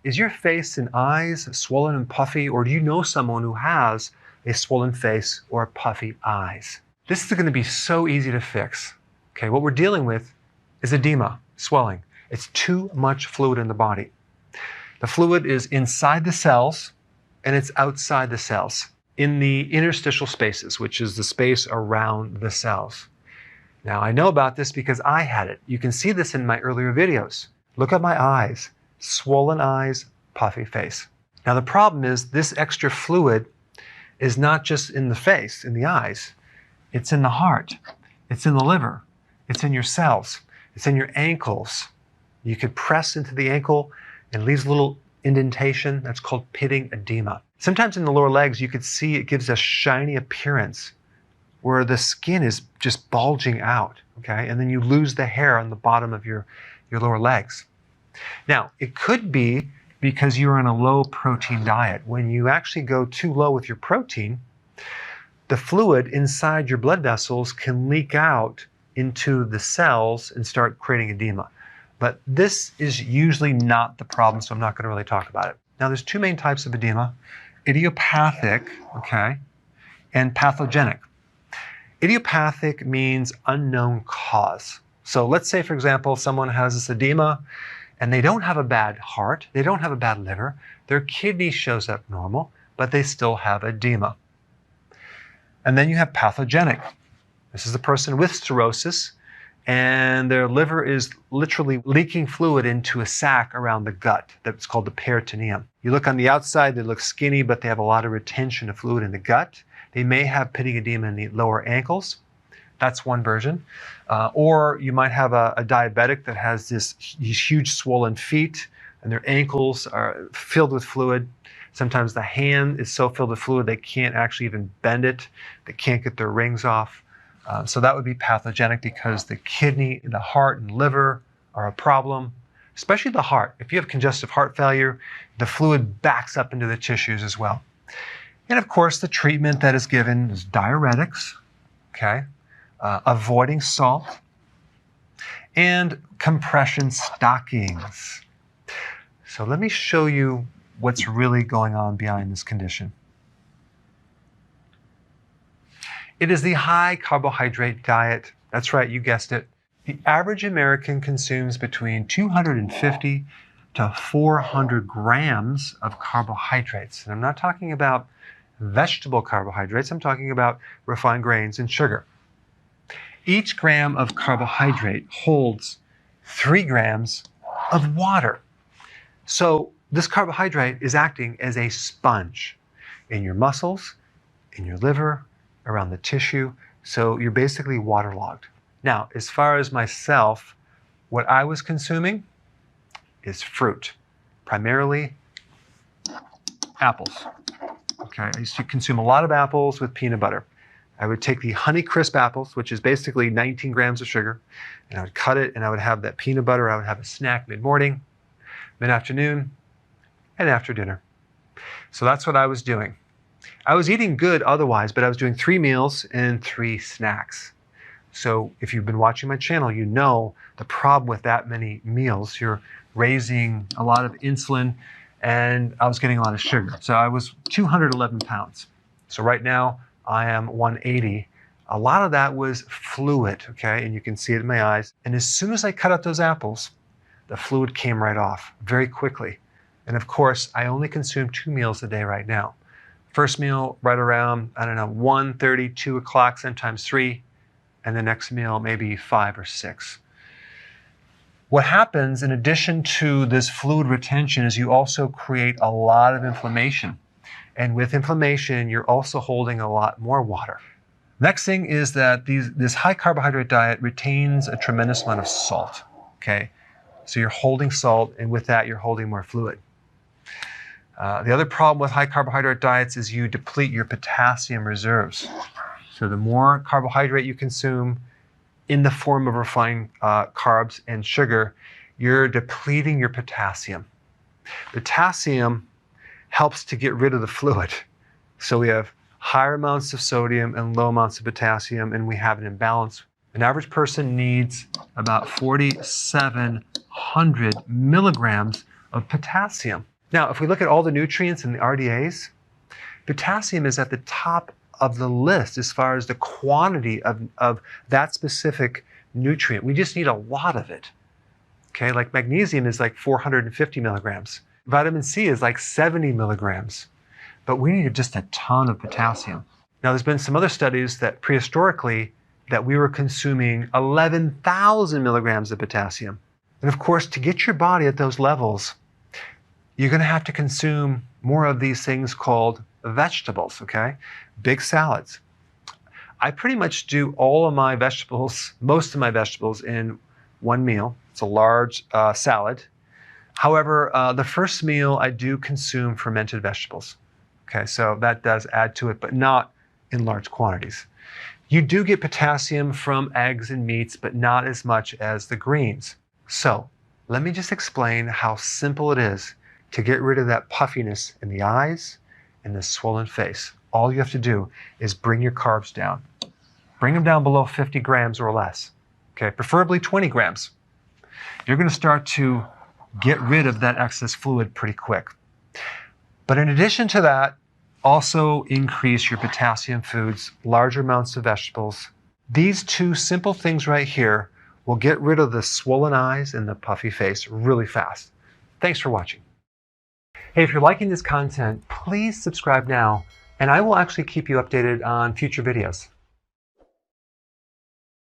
Is your face and eyes swollen and puffy, or do you know someone who has a swollen face or puffy eyes? This is going to be so easy to fix. Okay, what we're dealing with is edema, swelling. It's too much fluid in the body. The fluid is inside the cells and it's outside the cells, in the interstitial spaces, which is the space around the cells. Now, I know about this because I had it. You can see this in my earlier videos. Look at my eyes, swollen eyes, puffy face. Now, the problem is this extra fluid is not just in the face, in the eyes. It's in the heart. It's in the liver. It's in your cells. It's in your ankles. You could press into the ankle and it leaves a little indentation. That's called pitting edema. Sometimes in the lower legs, you could see it gives a shiny appearance where the skin is just bulging out, okay? And then you lose the hair on the bottom of your lower legs. Now, it could be because you're on a low protein diet. When you actually go too low with your protein, the fluid inside your blood vessels can leak out into the cells and start creating edema. But this is usually not the problem, so I'm not going to really talk about it. Now, there's two main types of edema, idiopathic, okay, and pathogenic. Idiopathic means unknown cause. So let's say, for example, someone has this edema and they don't have a bad heart, they don't have a bad liver, their kidney shows up normal, but they still have edema. And then you have pathogenic. This is the person with cirrhosis and their liver is literally leaking fluid into a sac around the gut that's called the peritoneum. You look on the outside, they look skinny, but they have a lot of retention of fluid in the gut. They may have pitting edema in the lower ankles. That's one version. Or you might have a diabetic that has these huge swollen feet and their ankles are filled with fluid. Sometimes the hand is so filled with fluid they can't actually even bend it. They can't get their rings off. So that would be pathogenic because the kidney, the heart, and liver are a problem, especially the heart. If you have congestive heart failure, the fluid backs up into the tissues as well. And of course, the treatment that is given is diuretics, okay, avoiding salt, and compression stockings. So let me show you what's really going on behind this condition. It is the high carbohydrate diet. That's right, you guessed it. The average American consumes between 250 to 400 grams of carbohydrates. And I'm not talking about vegetable carbohydrates, I'm talking about refined grains and sugar. Each gram of carbohydrate holds 3 grams of water. So this carbohydrate is acting as a sponge in your muscles, in your liver, around the tissue, so you're basically waterlogged. Now, as far as myself, what I was consuming is fruit, primarily apples. Okay, I used to consume a lot of apples with peanut butter. I would take the Honey Crisp apples, which is basically 19 grams of sugar, and I would cut it and I would have that peanut butter. I would have a snack mid-morning, mid-afternoon, and after dinner. So that's what I was doing. I was eating good otherwise, but I was doing 3 meals and 3 snacks. So if you've been watching my channel, you know the problem with that many meals. You're raising a lot of insulin and I was getting a lot of sugar. So I was 211 pounds. So right now I am 180. A lot of that was fluid, okay? And you can see it in my eyes. And as soon as I cut out those apples, the fluid came right off very quickly. And of course, I only consume 2 meals a day right now. First meal right around, 1:30, 2 o'clock, sometimes 3, and the next meal maybe 5 or 6. What happens in addition to this fluid retention is you also create a lot of inflammation. And with inflammation, you're also holding a lot more water. Next thing is that this high carbohydrate diet retains a tremendous amount of salt, okay? So you're holding salt, and with that, you're holding more fluid. The other problem with high carbohydrate diets is you deplete your potassium reserves. So the more carbohydrate you consume in the form of refined carbs and sugar, you're depleting your potassium. Potassium helps to get rid of the fluid. So we have higher amounts of sodium and low amounts of potassium, and we have an imbalance. An average person needs about 4,700 milligrams of potassium. Now, if we look at all the nutrients in the RDAs, potassium is at the top of the list as far as the quantity of that specific nutrient. We just need a lot of it. Okay, like magnesium is like 450 milligrams. Vitamin C is like 70 milligrams. But we need just a ton of potassium. Now, there's been some other studies that prehistorically that we were consuming 11,000 milligrams of potassium. And of course, to get your body at those levels, you're going to have to consume more of these things called vegetables, okay? Big salads. I pretty much do all of my vegetables, most of my vegetables, in one meal. It's a large salad. However, the first meal I do consume fermented vegetables. Okay, so that does add to it, but not in large quantities. You do get potassium from eggs and meats, but not as much as the greens. So let me just explain how simple it is to get rid of that puffiness in the eyes and the swollen face. All you have to do is bring your carbs down. Bring them down below 50 grams or less. Okay, preferably 20 grams. You're going to start to get rid of that excess fluid pretty quick. But in addition to that, also increase your potassium foods, larger amounts of vegetables. These two simple things right here will get rid of the swollen eyes and the puffy face really fast. Thanks for watching. Hey, if you're liking this content, please subscribe now, and I will actually keep you updated on future videos.